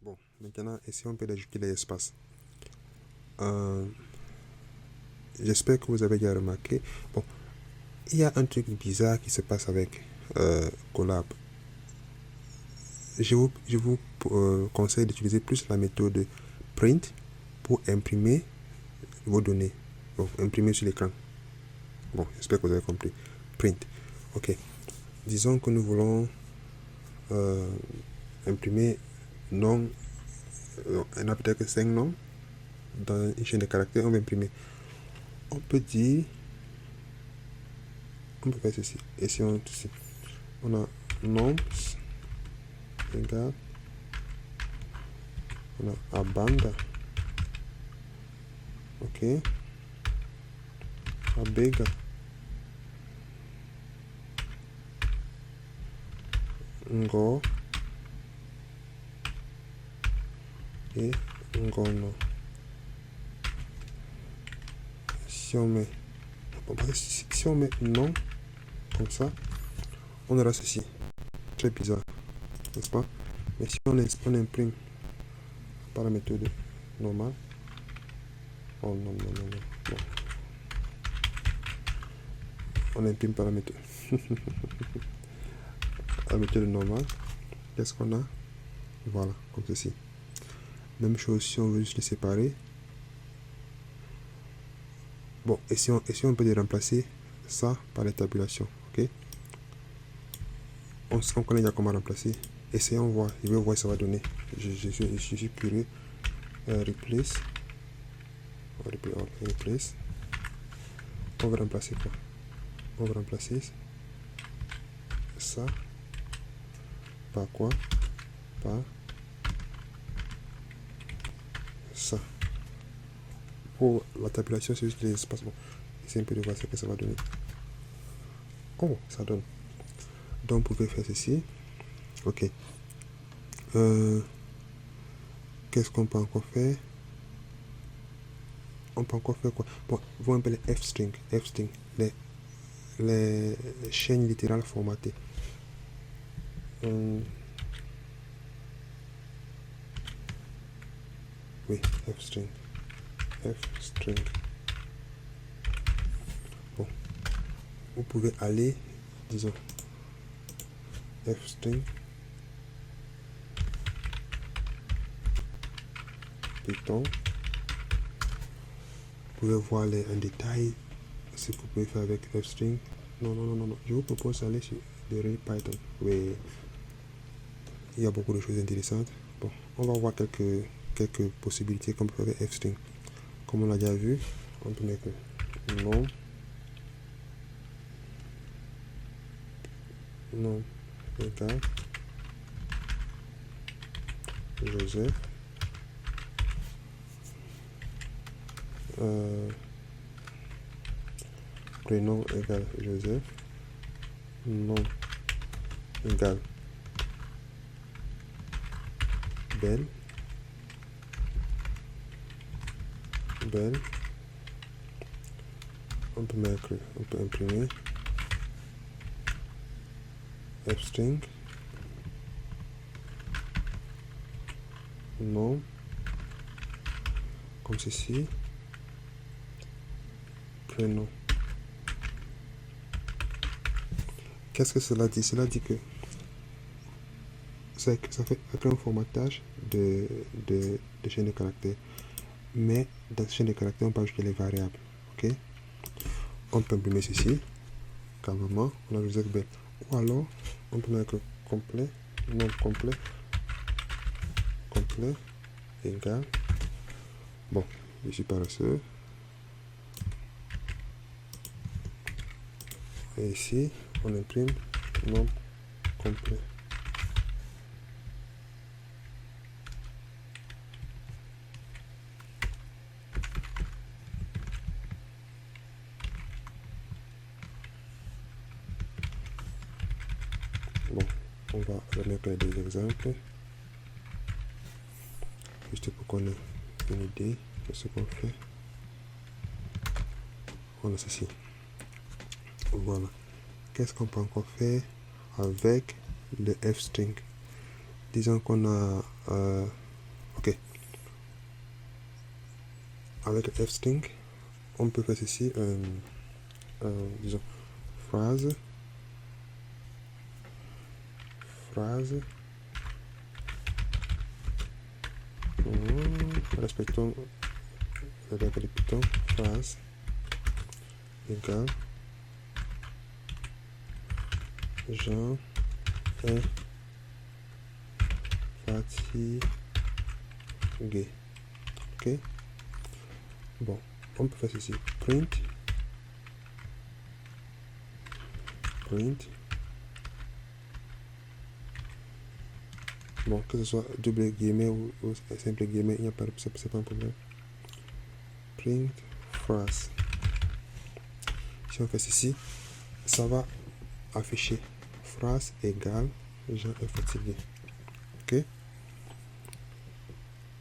Bon, maintenant, essayons un peu d'ajouter les espaces. J'espère que vous avez déjà remarqué. Bon, il y a un truc bizarre qui se passe avec Colab. Je vous conseille d'utiliser plus la méthode print pour imprimer vos données. Bon, imprimer sur l'écran. Bon, j'espère que vous avez compris. Print. Ok. Disons que nous voulons imprimer nom. On a peut-être 5 noms dans une chaîne de caractères. On va imprimer. On peut dire. On peut faire ceci. Essayons ceci. On a noms égale. On a abanda. Ok. Abega. Ngo. Et ngono. Si on met non comme ça, on aura ceci. Très bizarre, n'est-ce pas? Mais si on imprime par la méthode normale, oh non, non, non, non, non. On imprime par la méthode, la méthode normale, qu'est-ce qu'on a? Voilà, comme ceci. Même chose si on veut juste les séparer. Bon, essayons un peu de remplacer ça par les tabulations, ok? On connaît déjà comment remplacer. Essayons voir, je vais voir ce que ça va donner. Je suis curieux. Replace. Replace. On va remplacer quoi? On va remplacer ça par quoi? Par ça. Pour la tabulation, c'est juste les espaces. Bon, c'est un peu de voir ce que ça va donner. Oh, ça donne. Donc, vous pouvez faire ceci. Ok. Qu'est-ce qu'on peut encore faire? On peut encore faire quoi? Bon, vous appelez F-string. F-string. Les chaînes littérales formatées. Oui, F-string. F-string. Bon. Vous pouvez aller, disons, F-string. Python. Vous pouvez voir en détail ce que vous pouvez faire avec F-string. Non. Je vous propose d'aller sur le Python. Oui. Il y a beaucoup de choses intéressantes. Bon, on va voir quelques possibilités comme pour avec F-string. Comme on l'a déjà vu, on peut mettre nom égale Joseph. Prénom égale Joseph. Nom égale Ben. On peut imprimer F-string. Nom. Comme ceci. Prénom. Qu'est-ce que cela dit? Cela dit que ça fait un formatage de chaîne de caractères. Mais dans cette chaîne de caractères, on peut ajouter les variables. Ok? On peut imprimer ceci. Calmement, on a Joseph Ben. Ou alors, on peut mettre complet, nom complet égale. Bon, je suis paresseux. Et ici, on imprime nom complet. Bon, on va remettre les deux exemples. Juste pour qu'on ait une idée de ce qu'on fait. On a ceci. Voilà. Qu'est-ce qu'on peut encore faire avec le F-string? Disons qu'on a avec f-string, on peut faire ceci, disons, phrase, respectons la règle de Python, phrase égale Jean est fatigué. Ok. Bon, on peut faire ceci. Print. Bon, que ce soit double guillemets ou simple guillemets, il n'y a pas de, c'est pas un problème. Print phrase. Si on fait ceci, ça va afficher phrase égale Jean est fatigué. Ok.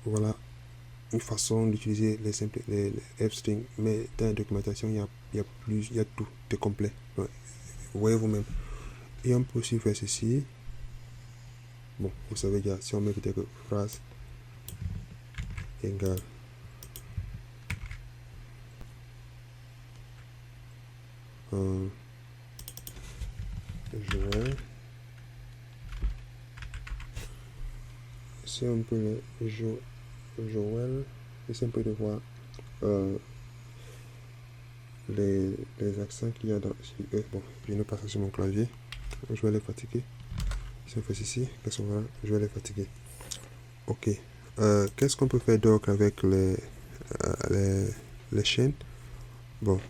Voilà une façon d'utiliser les f-string, mais dans la documentation il y a tout de complet. Ouais. Vous voyez vous-même. Et on peut aussi faire ceci. Bon, vous savez déjà, si on met peut-être phrase égale Joël, si on peut le Joël, c'est un peu de voir les accents qu'il y a dans bon, je ne passe sur mon clavier. Je vais les fatiguer. Si on fait ceci, qu'est-ce qu'on va, je vais les fatiguer. Ok. Qu'est-ce qu'on peut faire donc avec les chaînes? Bon,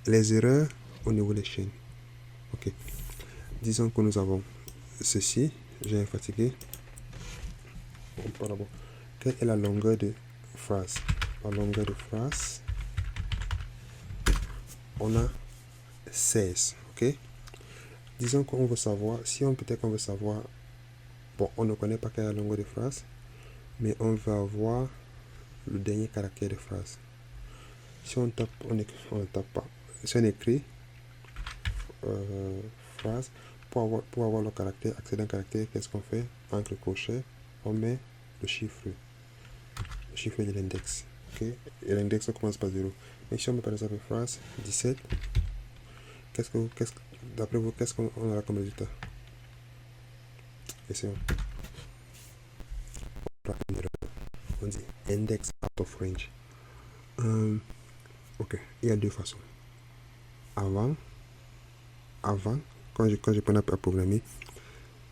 les erreurs au niveau des chaînes. Ok. Disons que nous avons ceci. J'ai fatigué. Bon, quelle est la longueur de phrase? La longueur de phrase, on a 16. Ok. Disons qu'on veut savoir, si on peut-être qu'on veut savoir, bon, on ne connaît pas quelle est la longueur de phrase, mais on va avoir le dernier caractère de phrase. Si on tape, on ne tape pas. Si on écrit phrase, pour avoir le caractère, accéder à un caractère, qu'est-ce qu'on fait? Entre crochets, on met le chiffre de l'index. Ok, et l'index commence par 0. Mais si on met par exemple phrase 17, d'après vous, qu'est-ce qu'on aura comme résultat? Essayons. On dit index out of range. Ok, il y a deux façons. Avant, quand je prenais à programmer,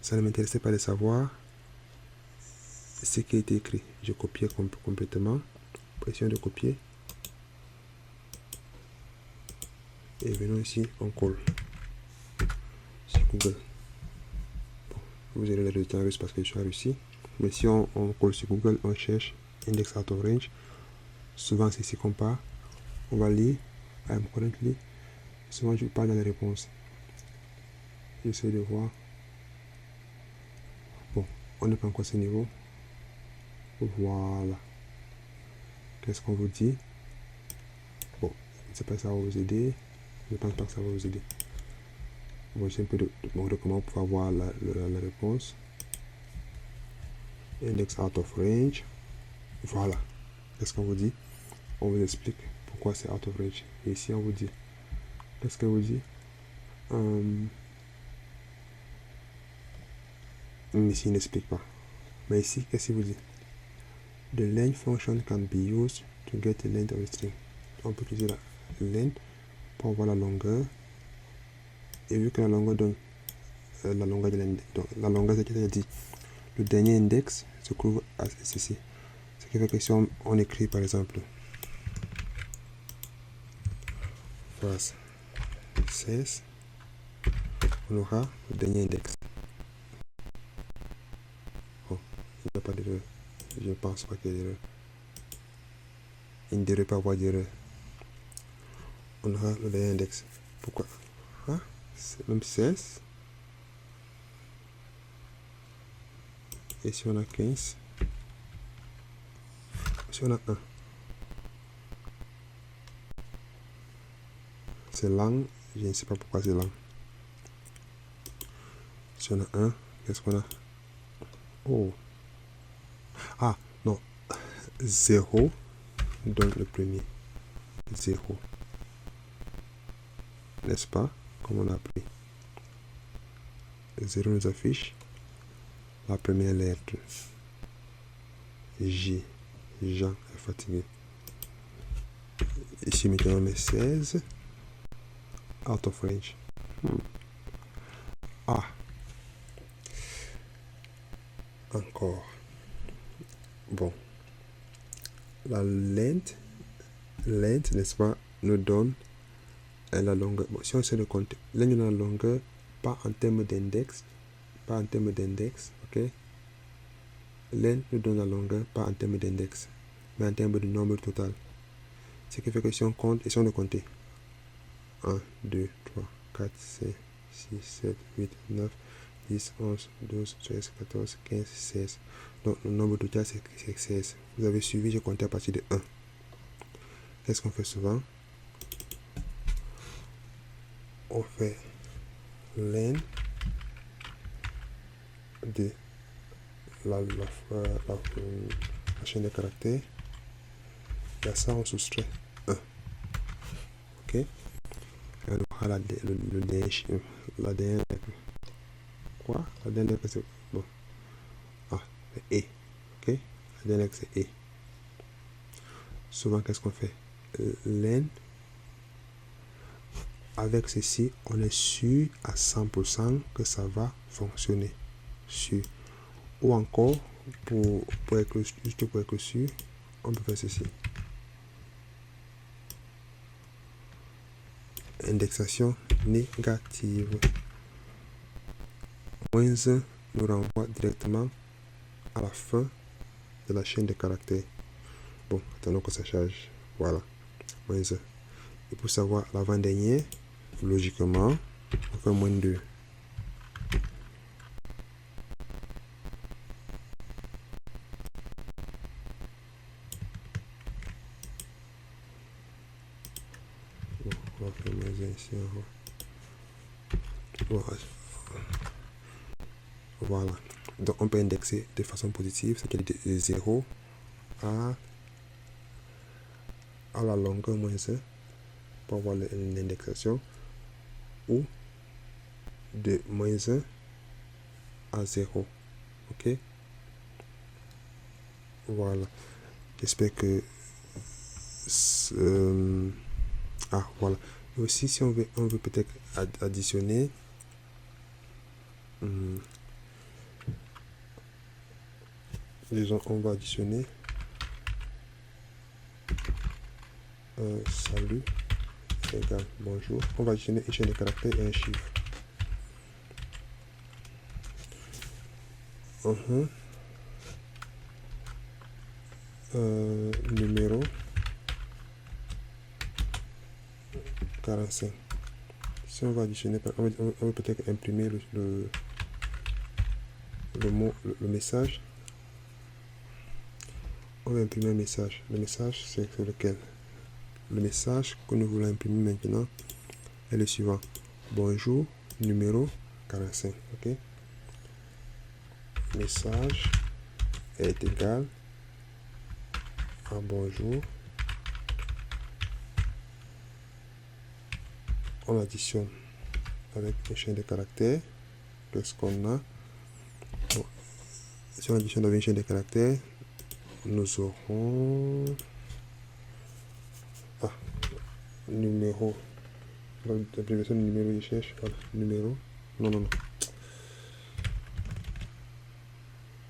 ça ne m'intéressait pas de savoir ce qui a été écrit. Je copiais complètement. Pression de copier. Et venons ici, on colle. Sur Google. Bon, vous avez les résultats russes parce que je suis à Russie. Mais si on colle sur Google, on cherche index out of range. Souvent, c'est ici qu'on part. On va lire. I'm currently. Souvent, je parle dans les réponses. J'essaie de voir. Bon, on n'est pas encore à ce niveau. Voilà. Qu'est-ce qu'on vous dit? Bon, je ne sais pas si ça va vous aider. Je ne pense pas que ça va vous aider. Bon, j'ai un peu de comment pour avoir la réponse. Index out of range. Voilà. Qu'est-ce qu'on vous dit? On vous explique pourquoi c'est out of range. Et ici, on vous dit. Qu'est-ce qu'on vous dit? Ici, il n'explique pas. Mais ici, qu'est-ce qu'il vous dit? The length function can be used to get the length of the string. On peut utiliser la length pour avoir la longueur. Et vu que la longueur donne la longueur de l'index, donc la longueur, c'est-à-dire dit le dernier index se trouve à ceci. Ce qui fait que si on écrit par exemple phrase 16, on aura le dernier index. Oh, il n'y a pas d'erreur. Je ne pense pas qu'il y ait d'erreur. Il ne devrait pas avoir d'erreur. On aura le dernier index. Pourquoi? C'est même 16. Et si on a 15, si on a 1, c'est lang, je ne sais pas pourquoi c'est lang. Si on a 1, qu'est-ce qu'on a? Oh. Ah, non. 0, donne le premier 0. N'est-ce pas? Comme on a appris. 0 nous affiche la première lettre. J. Jean est fatigué. Ici, maintenant, on met 16. Out of range. A. Encore. Bon. La length, n'est-ce pas, nous donne la longueur. Bon, si on essaie de compter, là, nous avons la longueur, pas en termes d'index, ok. Len nous donne la longueur, pas en termes d'index, mais en termes de nombre total. Ce qui fait que si on compte, essayons de compter. 1, 2, 3, 4, 5, 6, 7, 8, 9, 10, 11, 12, 13, 14, 15, 16. Donc le nombre total c'est 16. Vous avez suivi, j'ai compté à partir de 1. Qu'est-ce qu'on fait souvent? On fait len de la chaîne de caractères. Et à ça on soustrait 1. Ok? Et on aura la dernière. Quoi? La dernière c'est bon. Ah, le E. Ok? La dernière c'est E. Souvent, qu'est-ce qu'on fait? Len. Avec ceci, on est sûr à 100% que ça va fonctionner. Sûr. Ou encore, juste pour être sûr, on peut faire ceci. Indexation négative. Moins 1 nous renvoie directement à la fin de la chaîne de caractères. Bon, attendons que ça charge. Voilà. Moins 1. Et pour savoir l'avant-dernier, logiquement, on fait moins 2. Bon, on va faire moins 1 ici. Voilà. Donc on peut indexer de façon positive, c'est-à-dire de 0 à la longueur moins 1 pour avoir l'indexation, ou de moins 1 à 0. Ok? Voilà. J'espère que voilà. Et aussi, si on veut peut-être additionner, disons, on va additionner salut égale bonjour. On va additionner une chaîne de caractères et un chiffre. Numéro 45. Si on va additionner, on va peut-être imprimer le message. On va imprimer un message. Le message, c'est lequel? Le message que nous voulons imprimer maintenant est le suivant. Bonjour, numéro 45. Ok? Message est égal à bonjour. On additionne avec une chaîne de caractères. Qu'est-ce qu'on a? Bon, si on additionne avec une chaîne de caractères, nous aurons numéro. L'abréviation de numéro, je cherche. Voilà, numéro. Non.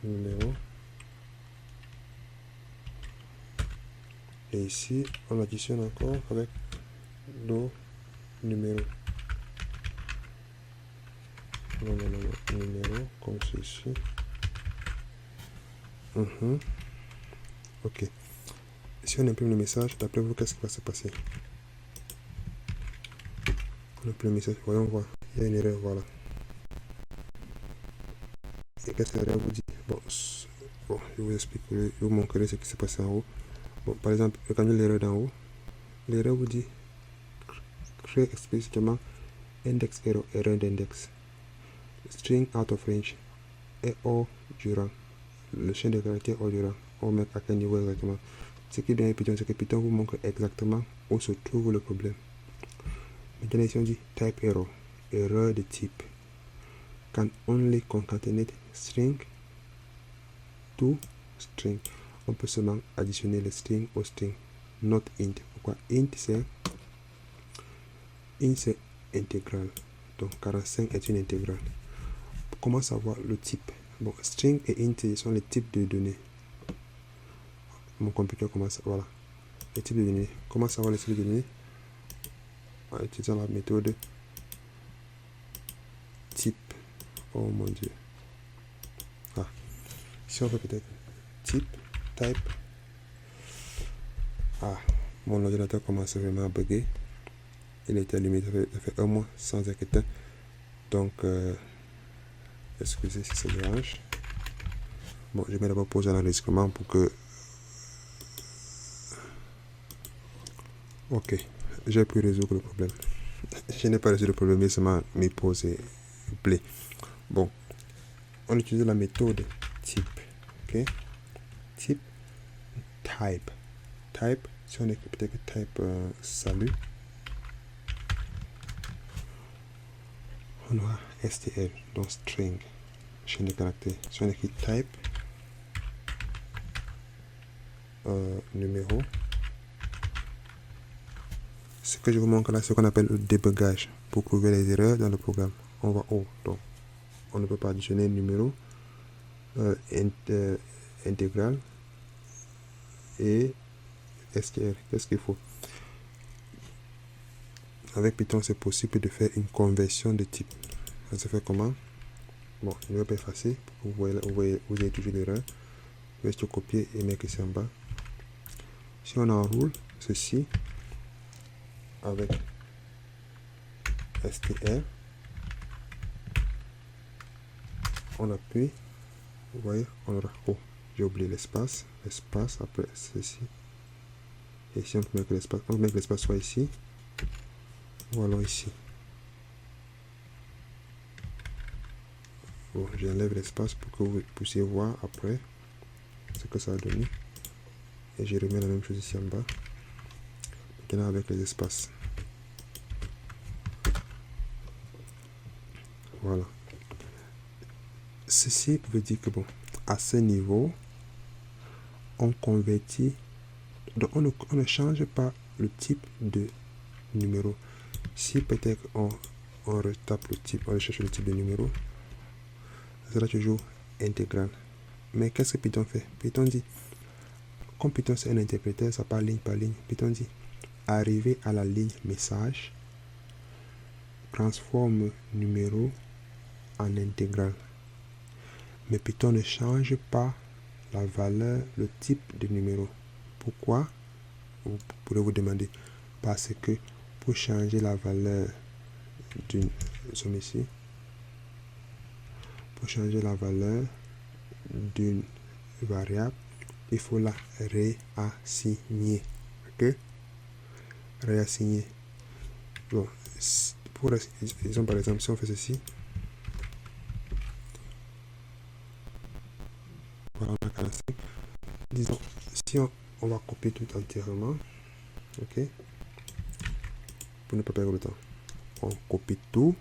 Numéro. Et ici, on additionne encore avec le numéro. Non. Numéro, comme ceci. Ok. Si on imprime le message, d'après vous, qu'est-ce qui va se passer? On imprime le message, voyons voir. Il y a une erreur, voilà. Et qu'est-ce que l'erreur vous dit? Bon, je vous explique, je vous montrerai ce qui s'est passé en haut. Bon, par exemple, quand j'ai l'erreur d'en haut, l'erreur vous dit créer explicitement index error, erreur d'index, string out of range et hors du rang. le champ de caractère hors du rang. On met à quel niveau exactement. Ce qui est bien avec Python, c'est que Python vous montre exactement où se trouve le problème. Maintenant ici on dit type error, erreur de type. Can only concatenate string to string. On peut seulement additionner le string au string, not int. Pourquoi int c'est intégral. Donc 45 est une intégrale. Comment savoir le type? Bon, string et int sont les types de données. Mon computer commence, voilà, les types de données. Comment savoir les types de données? En utilisant la méthode type. Oh mon dieu. Ah, si on fait peut-être type. Ah, mon ordinateur commence vraiment à bugger. Il était allumé, ça fait un mois sans être éteint. Donc, excusez si ça dérange. Bon, je vais d'abord poser l'enregistrement pour que... Ok, j'ai pu résoudre le problème. Je n'ai pas résolu le problème, mais seulement me poser play. Bon, on utilise la méthode type. Ok, type. Si on écrit peut-être type salut, on aura str, donc string, chaîne de caractères. Si on écrit type numéro, ce que je vous montre là, c'est ce qu'on appelle le débugage pour trouver les erreurs dans le programme. On va haut, donc on ne peut pas additionner numéro intégral et str. Qu'est-ce qu'il faut? Avec Python, c'est possible de faire une conversion de type. Ça se fait comment? Bon, je vais pas effacer. Vous avez toujours l'erreur. Je vais juste copier et mettre ici en bas. Si on enroule ceci avec str, on appuie. Vous voyez, on aura. Oh, j'ai oublié l'espace. L'espace après ceci. Et ici, on peut mettre l'espace. On peut mettre l'espace soit ici ou alors ici. Bon, j'enlève l'espace pour que vous puissiez voir après ce que ça a donné. Et je remets la même chose ici en bas. Maintenant avec les espaces. Voilà. Ceci veut dire que bon, à ce niveau, on convertit. Donc on ne change pas le type de numéro. Si peut-être on retape le type, on recherche le type de numéro, ça sera toujours intégral. Mais qu'est-ce que Python fait? Python dit, comme Python c'est un interpréteur, ça part ligne par ligne. Python dit, arrivé à la ligne message, transforme numéro en intégral. Mais Python ne change pas la valeur, le type de numéro. Pourquoi? Vous pourrez vous demander. Parce que pour changer la valeur d'une ici, pour changer la valeur d'une variable, il faut la réassigner. Ok? Réassigner. Bon, pour disons par exemple, si on fait ceci, voilà, on a 45. Disons, si on va copier tout entièrement, ok, pour ne pas perdre le temps, on copie tout.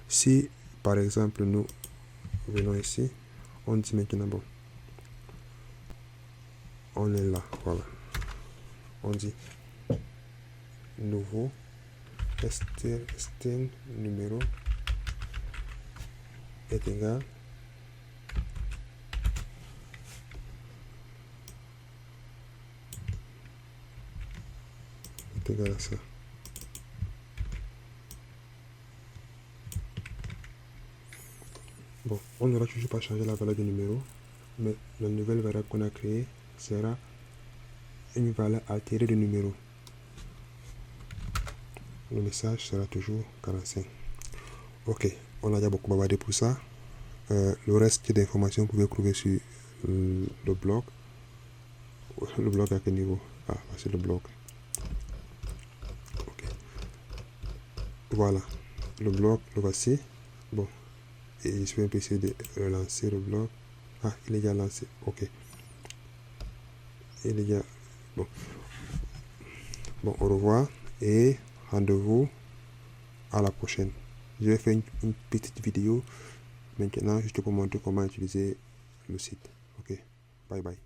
Si par exemple nous venons ici, on dit maintenant bon, on est là, voilà, on dit nouveau string numéro est égal à ça. Bon, on n'aura toujours pas changé la valeur du numéro, mais la nouvelle variable qu'on a créée sera une valeur altérée de numéro. Le message sera toujours 45. Ok, on a déjà beaucoup bavardé pour ça. Le reste d'informations, vous pouvez trouver sur le blog. Le blog à quel niveau? Ah, c'est le blog. Ok. Voilà. Le blog, le voici. Bon. Et je vais essayer de relancer le blog. Ah, il est déjà lancé. Ok. Il est déjà... Bon. Bon, au revoir et rendez-vous à la prochaine. Je vais faire une petite vidéo maintenant juste pour montrer comment utiliser le site. Ok. Bye bye.